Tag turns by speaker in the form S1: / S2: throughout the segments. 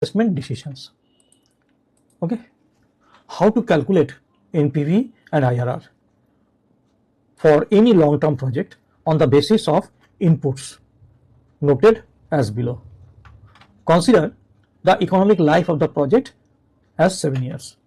S1: investment decisions. Okay, how to calculate NPV and IRR for any long-term project on the basis of inputs noted as below. Consider the economic life of the project as 7 years.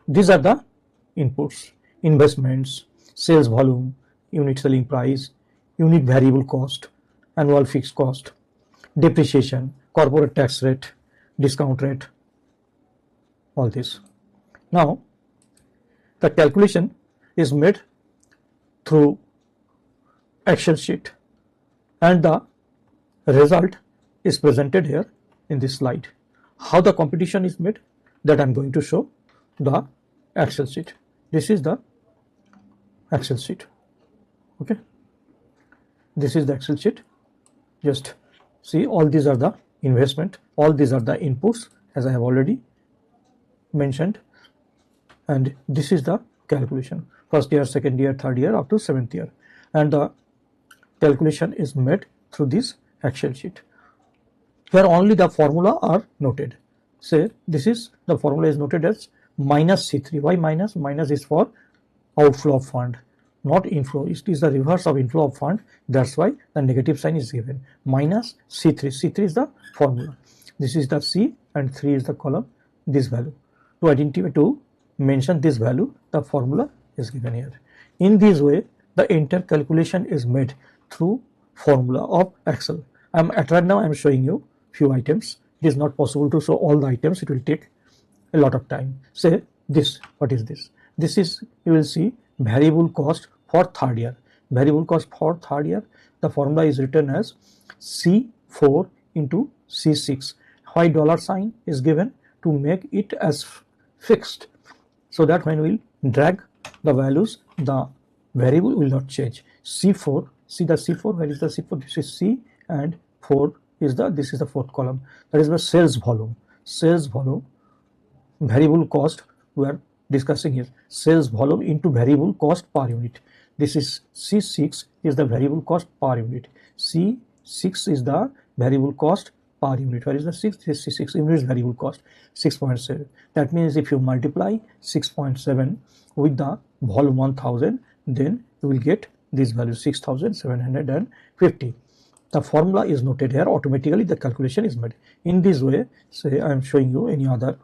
S1: These are the inputs: investments, sales volume, unit selling price, unit variable cost, annual fixed cost, depreciation, corporate tax rate, discount rate, all this. Now, the calculation is made through Excel sheet and the result is presented here in this slide. How the computation is made, that I am going to show the Excel sheet. This is the Excel sheet. Okay, this is the Excel sheet. Just see, all these are the investment, all these are the inputs as I have already mentioned, and this is the calculation: first year, second year, third year, up to 7th year, and the calculation is made through this Excel sheet where only the formula are noted. Say this is the formula is noted as minus C3. Why minus? Minus is for outflow of fund, not inflow. It is the reverse of inflow of fund. That's why the negative sign is given. Minus C3. C3 is the formula. This is the C and 3 is the column. This value to identify, to mention this value, the formula is given here. In this way, the entire calculation is made through formula of Excel. Right now I am showing you few items. It is not possible to show all the items. It will take a lot of time. Say this. What is this? This is, you will see, variable cost for third year. Variable cost for third year. The formula is written as C4 into C6. Why dollar sign is given? To make it as fixed, so that when we will drag the values, the variable will not change. C4, see the C4, where is the C4? This is C, and 4 is the, this is the fourth column. That is the sales volume. Sales volume, variable cost we are discussing here. Sales volume into variable cost per unit. This is C6 is the variable cost per unit. C6 is the variable cost per unit. Where is the 6? This is C6. Unit is variable cost 6.7. That means if you multiply 6.7 with the volume 1000, then you will get this value 6750. The formula is noted here. Automatically the calculation is made. In this way, say I am showing you any other.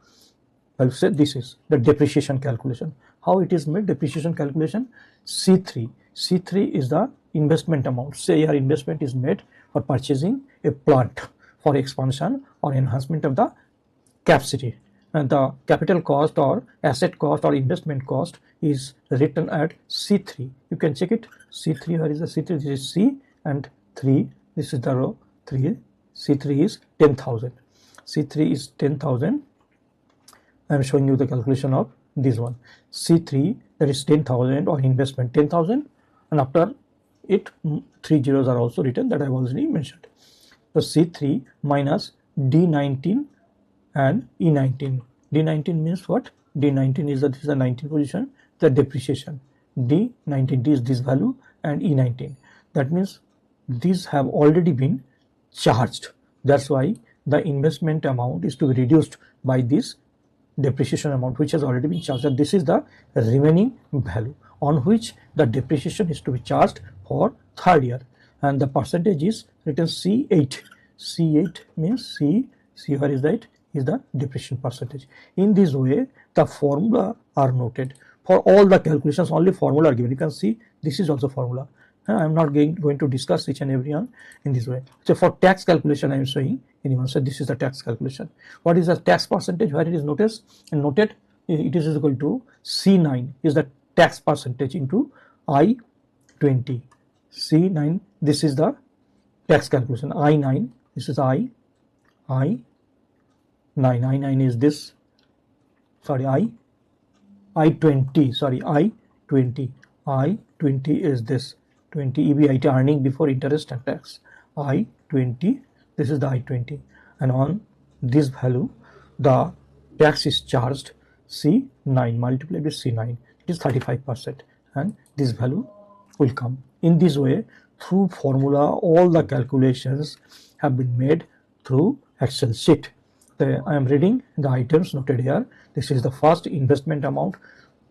S1: I'll say this is the depreciation calculation. How it is made? Depreciation calculation C3. C3 is the investment amount. Say your investment is made for purchasing a plant for expansion or enhancement of the capacity, and the capital cost or asset cost or investment cost is written at C3. You can check it. C3, where is the C3? This is C and 3. This is the row 3. C3 is 10,000. C3 is 10,000. I am showing you the calculation of this one. C3, that is 10,000, or investment 10,000, and after it 3 zeros are also written, that I have already mentioned. So C3 minus D19 and E19. D19 means what? D19 is that this is the 19 position, the depreciation. D19, D is this value, and E19. That means these have already been charged. That's why the investment amount is to be reduced by this depreciation amount which has already been charged. And this is the remaining value on which the depreciation is to be charged for third year. And the percentage is written C8. C8 means C, where is that? Is the depreciation percentage. In this way, the formula are noted. For all the calculations, only formula are given. You can see this is also formula. I am not going to discuss each and every one in this way. So for tax calculation, I am showing anyone said this is the tax calculation. What is the tax percentage? Where it is noticed and noted, it is equal to C9 is the tax percentage into I20. C9, this is the tax calculation. I9, this is I9. I9 is this. Sorry, I20. Sorry, I20. I20 is this. 20 EBIT, earning before interest and tax. I20, this is the I20, and on this value the tax is charged C9 multiplied with C9, it is 35%, and this value will come. In this way, through formula, all the calculations have been made through Excel sheet. I am reading the items noted here. This is the first investment amount,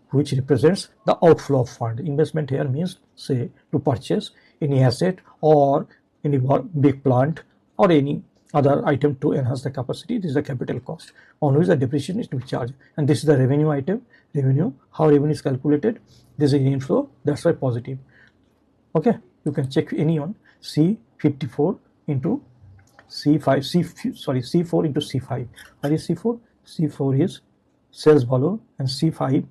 S1: which represents the outflow of fund. Investment here means, say, to purchase any asset or any big plant or any other item to enhance the capacity. This is the capital cost on which the depreciation is to be charged. And this is the revenue item. Revenue, how revenue is calculated? This is inflow, that's why positive. Okay, you can check any one. C54 into C4 into C5. What is C4? C4 is sales volume and C5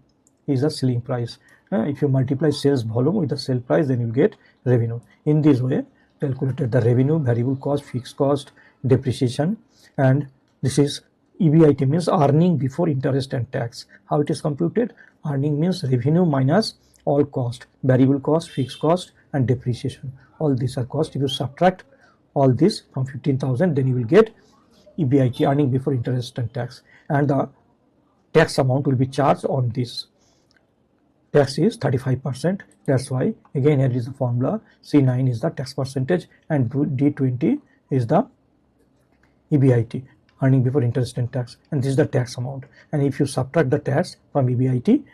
S1: is the selling price. If you multiply sales volume with the sale price, then you get revenue. In this way, calculated the revenue, variable cost, fixed cost, depreciation, and this is EBIT means earning before interest and tax. How it is computed? Earning means revenue minus all cost, variable cost, fixed cost, and depreciation. All these are cost. If you subtract all this from 15,000, then you will get EBIT, earning before interest and tax, and the tax amount will be charged on this. Tax is 35%. That's why again here is the formula. C9 is the tax percentage and D20 is the EBIT, earning before interest and tax, and this is the tax amount. And if you subtract the tax from EBIT,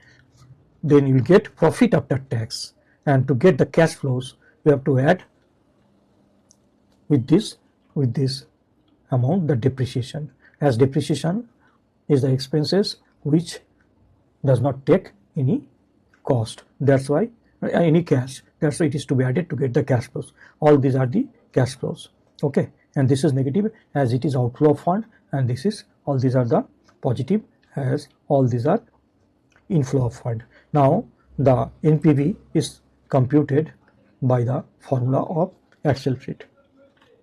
S1: then you will get profit after tax. And to get the cash flows, you have to add with this amount the depreciation, as depreciation is the expenses which does not take any cost, that's why any cash, that's why it is to be added to get the cash flows. All these are the cash flows. Okay, and this is negative as it is outflow of fund, and this is, all these are the positive as all these are inflow of fund. Now the NPV is computed by the formula of Excel sheet.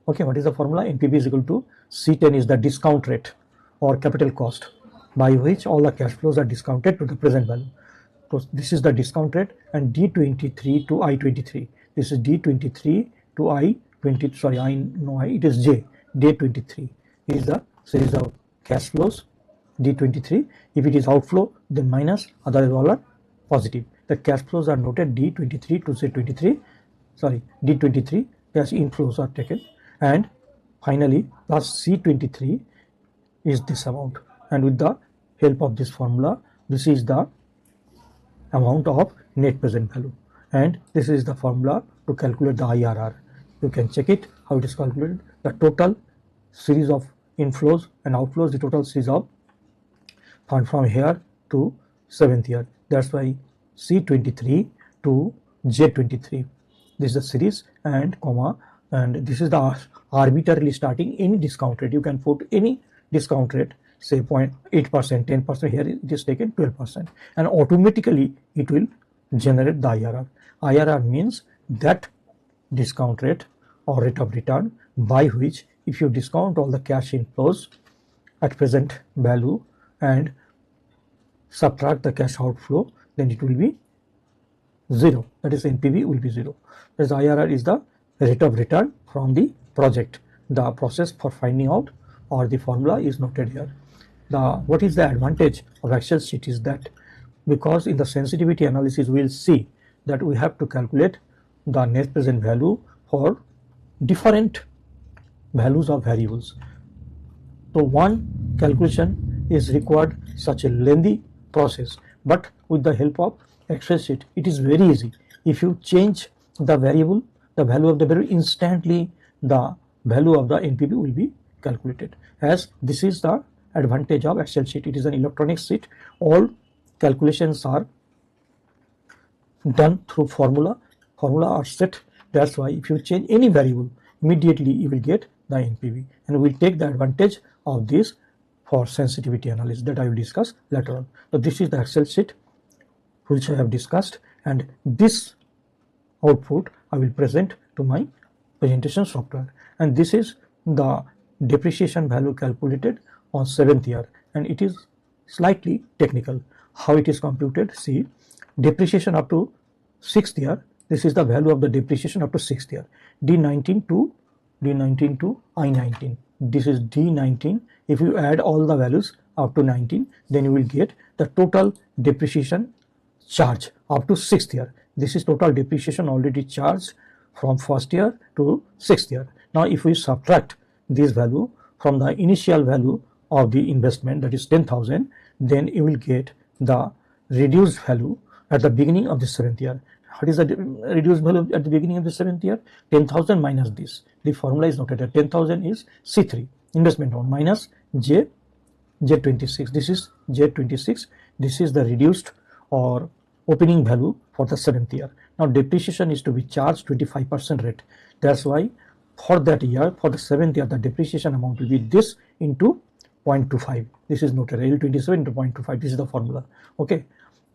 S1: Okay, what is the formula? NPV is equal to C10 is the discount rate or capital cost by which all the cash flows are discounted to the present value. So this is the discount rate, and D23 to I23. This is D23 to I20. Sorry, I know I. It is J. D23 is the series of cash flows. D23. If it is outflow, then minus. Other all are positive. The cash flows are noted D23 to Z23. Sorry, D23 cash inflows are taken, and finally plus C23 is this amount. And with the help of this formula, this is the amount of net present value, and this is the formula to calculate the IRR. You can check it how it is calculated. The total series of inflows and outflows, the total series of fund from here to 7th year. That's why C23 to J23. This is the series and comma, and this is the arbitrarily starting any discount rate. You can put any discount rate, say 0.8%, 10%. Here it is taken 12%, and automatically it will generate the IRR. IRR means that discount rate or rate of return by which if you discount all the cash inflows at present value and subtract the cash outflow, then it will be 0. That is NPV will be 0. As IRR is the rate of return from the project. The process for finding out or the formula is noted here. What is the advantage of Excel sheet is that because in the sensitivity analysis we will see that we have to calculate the net present value for different values of variables. So one calculation is required such a lengthy process, but with the help of Excel sheet it is very easy. If you change the variable, the value of the variable, instantly the value of the NPV will be calculated. As this is the advantage of Excel sheet. It is an electronic sheet. All calculations are done through formula are set. That's why if you change any variable, immediately you will get the NPV, and we will take the advantage of this for sensitivity analysis that I will discuss later on. So this is the Excel sheet which I have discussed, and this output I will present to my presentation software, and this is the depreciation value calculated on 7th year, and it is slightly technical. How it is computed? See, depreciation up to 6th year, this is the value of the depreciation up to 6th year. D19 to I19, this is D19. If you add all the values up to 19, then you will get the total depreciation charge up to 6th year. This is total depreciation already charged from 1st year to 6th year. Now if we subtract this value from the initial value of the investment, that is 10,000, then you will get the reduced value at the beginning of the 7th year. What is the reduced value at the beginning of the 7th year? 10,000 minus this. The formula is noted. 10,000 is C3 investment amount minus J26. This is J26. This is the reduced or opening value for the 7th year. Now depreciation is to be charged 25% rate. That's why for that year, for the 7th year, the depreciation amount will be this into 0.25. This is noted, L27 into 0.25. This is the formula. Okay.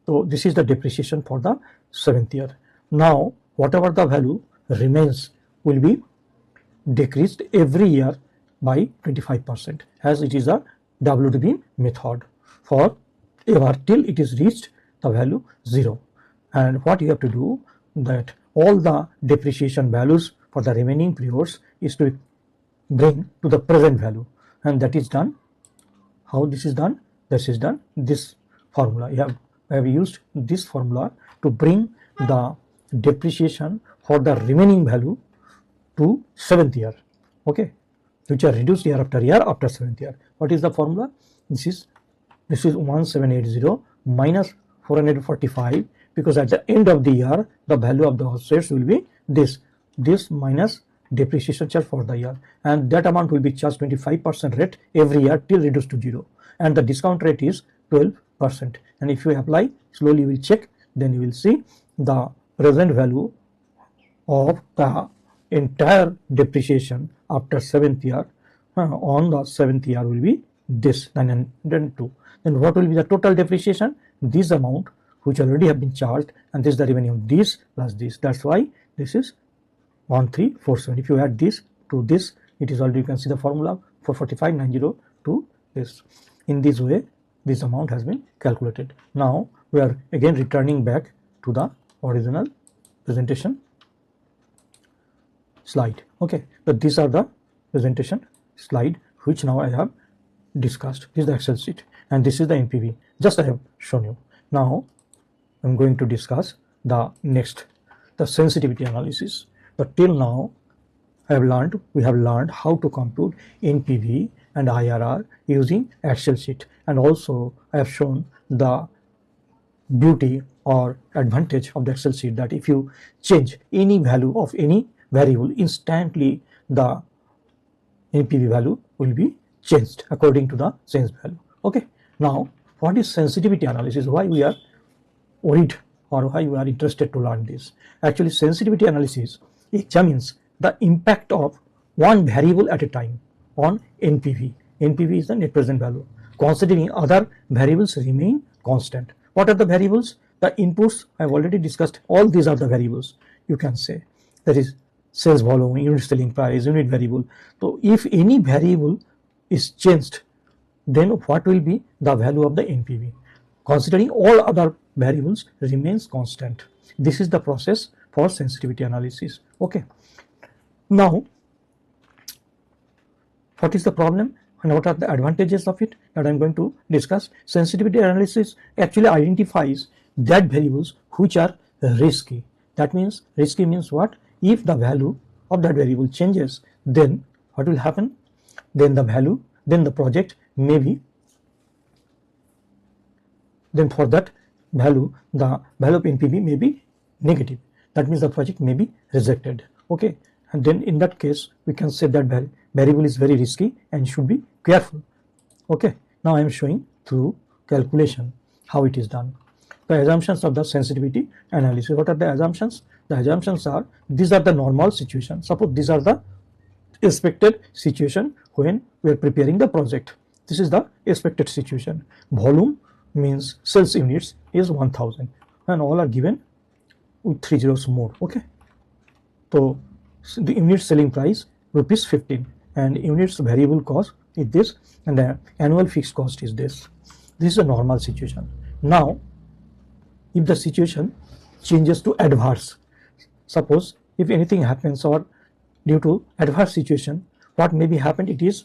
S1: So this is the depreciation for the 7th year. Now whatever the value remains will be decreased every year by 25%, as it is a WDB method for ever till it is reached the value 0. And what you have to do, that all the depreciation values for the remaining periods is to bring to the present value, and that is done. How this is done? This is done. This formula, I have used this formula to bring the depreciation for the remaining value to 7th year, okay, which are reduced year after 7th year. What is the formula? This is 1780 minus 445, because at the end of the year the value of the assets will be this minus depreciation charge for the year, and that amount will be charged 25% rate every year till reduced to 0, and the discount rate is 12%. And if you apply, slowly you will check, then you will see the present value of the entire depreciation after 7th year on the 7th year will be this 902. Then what will be the total depreciation? This amount which already have been charged, and this is the revenue of this plus this. That's why this is 1347. If you add this to this, it is already, you can see the formula for 4590 to this. In this way, this amount has been calculated. Now we are again returning back to the original presentation slide. Okay, but these are the presentation slide which now I have discussed. This is the Excel sheet, and this is the NPV. Just I have shown you. Now I'm going to discuss the next, the sensitivity analysis. But till now we have learned how to compute NPV and IRR using Excel sheet, and also I have shown the beauty or advantage of the Excel sheet, that if you change any value of any variable, instantly the NPV value will be changed according to the changed value. Okay. Now what is sensitivity analysis? Why we are worried or why we are interested to learn this? Actually, sensitivity analysis examines the impact of one variable at a time on NPV. NPV is the net present value, considering other variables remain constant. What are the variables? The inputs I have already discussed. All these are the variables, you can say. That is sales volume, unit selling price, unit variable. So if any variable is changed, then what will be the value of the NPV, considering all other variables remains constant. This is the process for sensitivity analysis. Okay. Now what is the problem and what are the advantages of it, that I am going to discuss. Sensitivity analysis actually identifies that variables which are risky. That means, risky means what? If the value of that variable changes, then what will happen? Then the project may be, then for that value, the value of NPV may be negative. That means the project may be rejected. Okay. And then in that case, we can say that variable is very risky and should be careful. Okay. Now I am showing through calculation how it is done. The assumptions of the sensitivity analysis. What are the assumptions? The assumptions are, these are the normal situation. Suppose these are the expected situation when we are preparing the project. This is the expected situation. Volume means sales units is 1000, and all are given with 3 zeros more. Okay. So the unit selling price rupees 15, and units variable cost is this, and the annual fixed cost is this. This is a normal situation. Now if the situation changes to adverse, suppose if anything happens or due to adverse situation, what may be happened? It is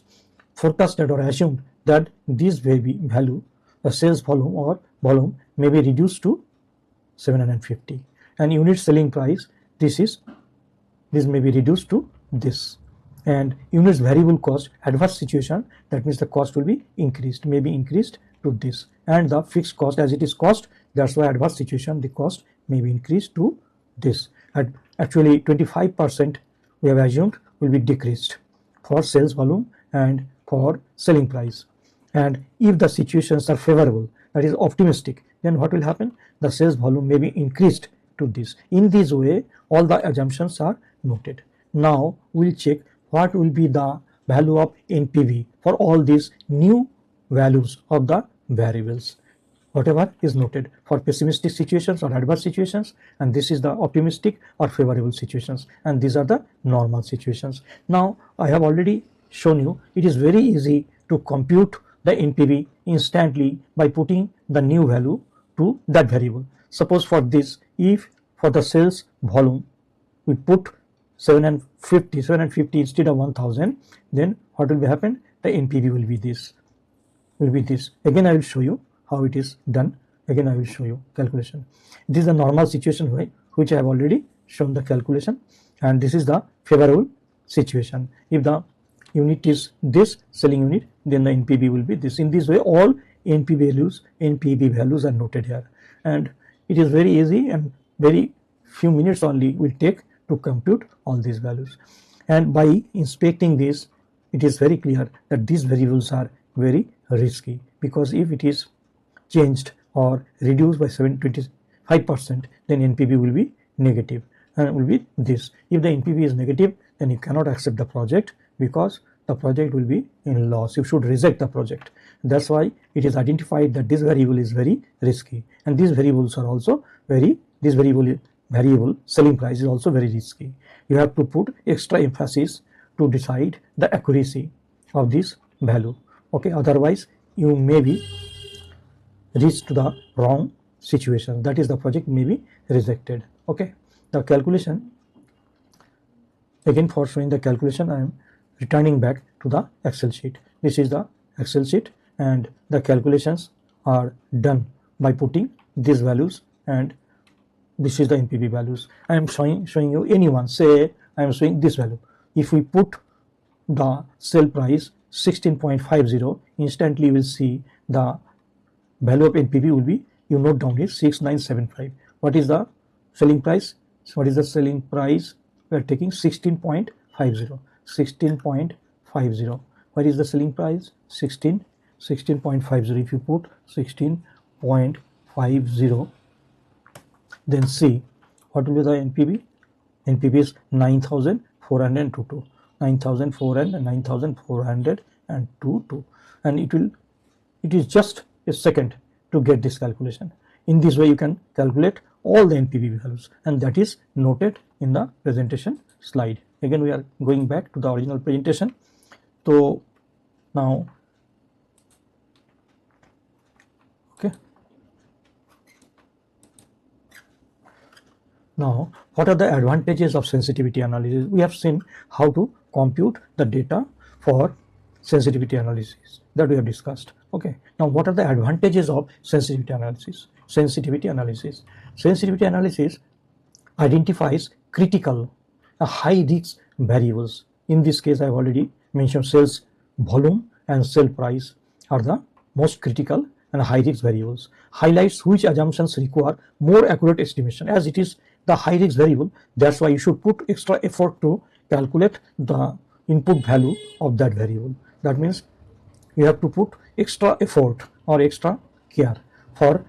S1: forecasted or assumed that this value, the sales volume or volume, may be reduced to 750, and unit selling price, this may be reduced to this, and units variable cost, adverse situation, that means the cost will be increased, maybe increased to this, and the fixed cost, as it is cost, that's why adverse situation, the cost may be increased to this. At actually 25% we have assumed will be decreased for sales volume and for selling price. And if the situations are favorable, that is optimistic, then what will happen? The sales volume may be increased to this. In this way, all the assumptions are noted. Now we'll check what will be the value of NPV for all these new values of the variables, whatever is noted for pessimistic situations or adverse situations, and this is the optimistic or favorable situations, and these are the normal situations. Now I have already shown you it is very easy to compute the NPV instantly by putting the new value to that variable. Suppose for this, if for the sales volume we put 750 instead of 1000, then what will happen? The NPV will be this. Again I will show you how it is done. Again I will show you calculation. This is the normal situation which I have already shown the calculation, and this is the favorable situation. If the unit is this selling unit, then the NPV will be this. In this way, all NPV values are noted here, and it is very easy and very few minutes only will take to compute all these values. And by inspecting this, it is very clear that these variables are very risky, because if it is changed or reduced by 25%, then NPV will be negative and it will be this. If the NPV is negative, then you cannot accept the project, because the project will be in loss. You should reject the project. That's why it is identified that this variable is very risky, and these variables are also this variable selling price is also very risky. You have to put extra emphasis to decide the accuracy of this value. Okay, otherwise you may be reached to the wrong situation, that is the project may be rejected. Okay, the calculation, again for showing the calculation, I am returning back to the Excel sheet. This is the Excel sheet, and the calculations are done by putting these values, and this is the NPV values. I am showing you anyone, say I am showing this value. If we put the sale price 16.50, instantly you will see the value of NPV will be, you note down here, 6975. What is the selling price? What is the selling price? We are taking 16.50. 16.50. What is the selling price? 16.50. If you put 16.50, then see what will be the NPV. NPV is 9,422. 9,422, and it is just a second to get this calculation. In this way you can calculate all the NPV values, and that is noted in the presentation slide. Again we are going back to the original presentation. So now, okay, now what are the advantages of sensitivity analysis? We have seen how to compute the data for sensitivity analysis, that we have discussed. Okay, now what are the advantages of sensitivity analysis? Sensitivity analysis identifies critical high risk variables. In this case I have already mentioned sales volume and sale price are the most critical and high risk variables. Highlights which assumptions require more accurate estimation. As it is the high risk variable, that's why you should put extra effort to calculate the input value of that variable. That means you have to put extra effort or extra care for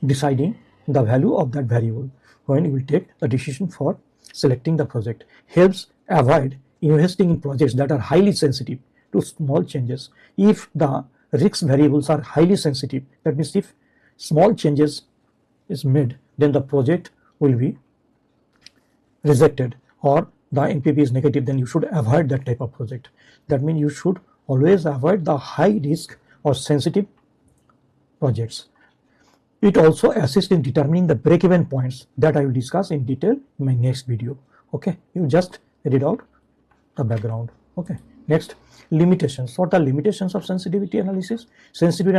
S1: deciding the value of that variable when you will take the decision for selecting the project. Helps avoid investing in projects that are highly sensitive to small changes. If the risk variables are highly sensitive, that means if small changes is made, then the project will be rejected or the NPV is negative, then you should avoid that type of project. That means you should always avoid the high risk or sensitive projects. It also assists in determining the break-even points that I will discuss in detail in my next video. Okay, you just read out the background. Okay, next, limitations. What are limitations of sensitivity analysis? Sensitivity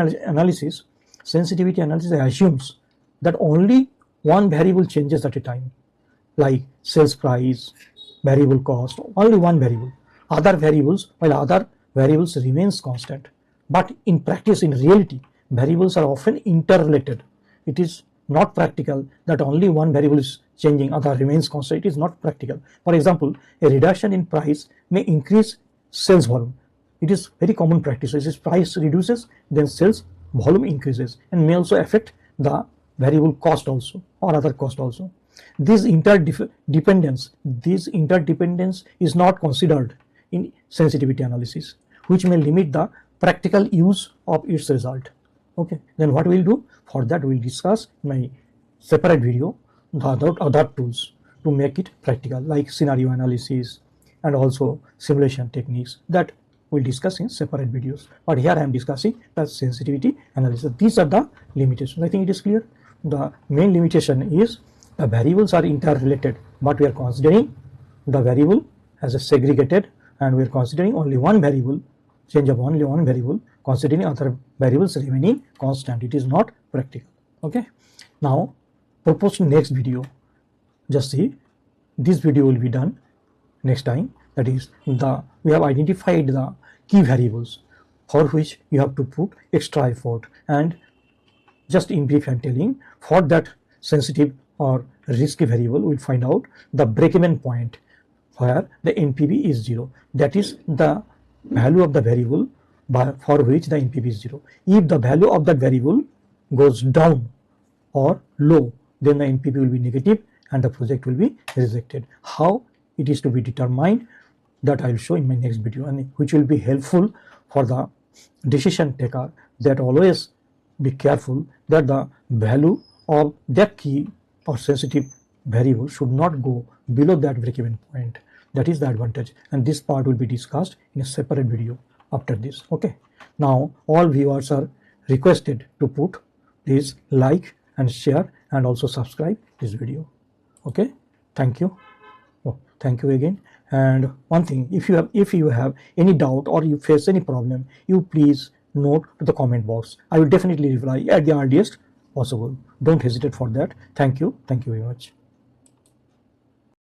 S1: analysis assumes that only one variable changes at a time, like sales price, variable cost, only one variable. other variables, while other variables remains constant. But in practice, in reality, variables are often interrelated. It is not practical that only one variable is changing, other remains constant. It is not practical. For example, a reduction in price may increase sales volume. It is very common practice. So if price reduces, then sales volume increases, and may also affect the variable cost also, or other cost also. This interdependence is not considered in sensitivity analysis, which may limit the practical use of its result. Okay, then what we'll do? For that, we'll discuss in my separate video the other tools to make it practical, like scenario analysis and also simulation techniques, that we'll discuss in separate videos. But here I am discussing the sensitivity analysis. These are the limitations. I think it is clear. The main limitation is the variables are interrelated, but we are considering the variable as a segregated, and we are considering only one variable, change of only one variable, considering other variables remaining constant. It is not practical. Okay. Now, proposed next video, just see, this video will be done next time. That is, we have identified the key variables for which you have to put extra effort, and just in brief I am telling, for that sensitive or risky variable, we will find out the break-even point where the NPV is 0. That is the value of the variable for which the NPV is 0. If the value of that variable goes down or low, then the NPV will be negative and the project will be rejected. How it is to be determined, that I will show in my next video, and which will be helpful for the decision taker, that always be careful that the value of that key or sensitive variable should not go below that break-even point. That is the advantage, and this part will be discussed in a separate video after this. Okay. Now all viewers are requested to please like and share and also subscribe this video. Okay. Thank you. Oh, thank you again. And one thing, if you have any doubt or you face any problem, you please note to the comment box. I will definitely reply at the earliest possible. Don't hesitate for that. Thank you. Thank you very much.